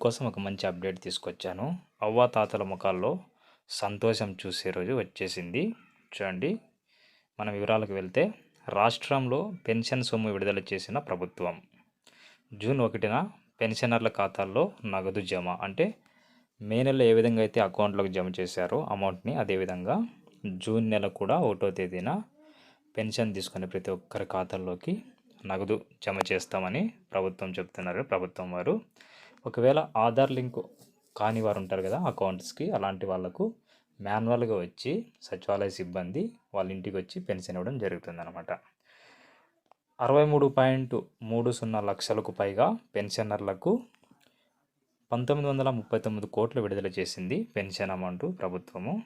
మీకోసం ఒక మంచి అప్డేట్ తీసుకొచ్చాను. అవ్వాతాతల ముఖాల్లో సంతోషం చూసే రోజు వచ్చేసింది. చూడండి, మన వివరాలకు వెళ్తే రాష్ట్రంలో పెన్షన్ సొమ్ము విడుదల చేసిన ప్రభుత్వం. జూన్ 1న పెన్షనర్ల ఖాతాల్లో నగదు జమ. అంటే మే నెలలో ఏ విధంగా అయితే అకౌంట్లోకి జమ చేశారో అమౌంట్ని, అదేవిధంగా జూన్ నెల కూడా 1వ తేదీన పెన్షన్ తీసుకునే ప్రతి ఒక్కరి ఖాతాల్లోకి నగదు జమ చేస్తామని ప్రభుత్వం చెప్తున్నారు. ప్రభుత్వం వారు ఒకవేళ ఆధార్ లింక్ కాని వారు ఉంటారు కదా అకౌంట్స్కి, అలాంటి వాళ్ళకు మాన్యువల్గా వచ్చి సచివాలయ సిబ్బంది వాళ్ళ ఇంటికి వచ్చి పెన్షన్ ఇవ్వడం జరుగుతుందన్నమాట. 63.30 లక్షలకు పైగా పెన్షనర్లకు 1939 కోట్లు విడుదల చేసింది పెన్షన్ అమౌంట్ ప్రభుత్వము.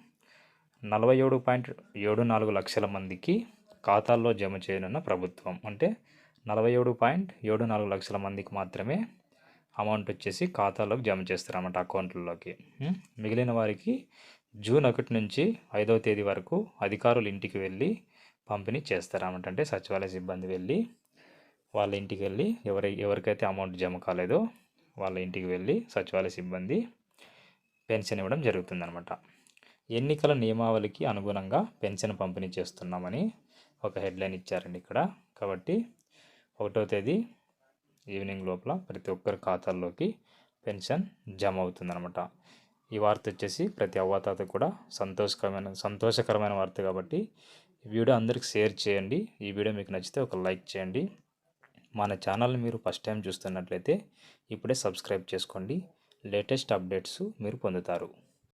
47.74 లక్షల మందికి ఖాతాల్లో జమ చేయనున్న ప్రభుత్వం. అంటే 47.74 లక్షల మందికి మాత్రమే అమౌంట్ వచ్చేసి ఖాతాలోకి జమ చేస్తారన్నమాట, అకౌంట్లలోకి. మిగిలిన వారికి జూన్ 1 నుంచి 5వ తేదీ వరకు అధికారులు ఇంటికి వెళ్ళి పంపిణీ చేస్తారన్నమాట. అంటే సచివాలయ సిబ్బంది వెళ్ళి వాళ్ళ ఇంటికి వెళ్ళి ఎవరికైతే అమౌంట్ జమ కాలేదో వాళ్ళ ఇంటికి వెళ్ళి సచివాలయ సిబ్బంది పెన్షన్ ఇవ్వడం జరుగుతుందన్నమాట. ఎన్నికల నియమావళికి అనుగుణంగా పెన్షన్ పంపిణీ చేస్తున్నామని ఒక హెడ్లైన్ ఇచ్చారండి ఇక్కడ. కాబట్టి 1వ తేదీ ఈవినింగ్ లోపల ప్రతి ఒక్కరి ఖాతాల్లోకి పెన్షన్ జమ అవుతుందన్నమాట. ఈ వార్త వచ్చేసి ప్రతి అవ్వాతాత కూడా సంతోషకరమైన వార్త. కాబట్టి ఈ వీడియో అందరికి షేర్ చేయండి. ఈ వీడియో మీకు నచ్చితే ఒక లైక్ చేయండి. మన ఛానల్ని మీరు ఫస్ట్ టైం చూస్తున్నట్లయితే ఇప్పుడే సబ్స్క్రైబ్ చేసుకోండి. లేటెస్ట్ అప్డేట్స్ మీరు పొందుతారు.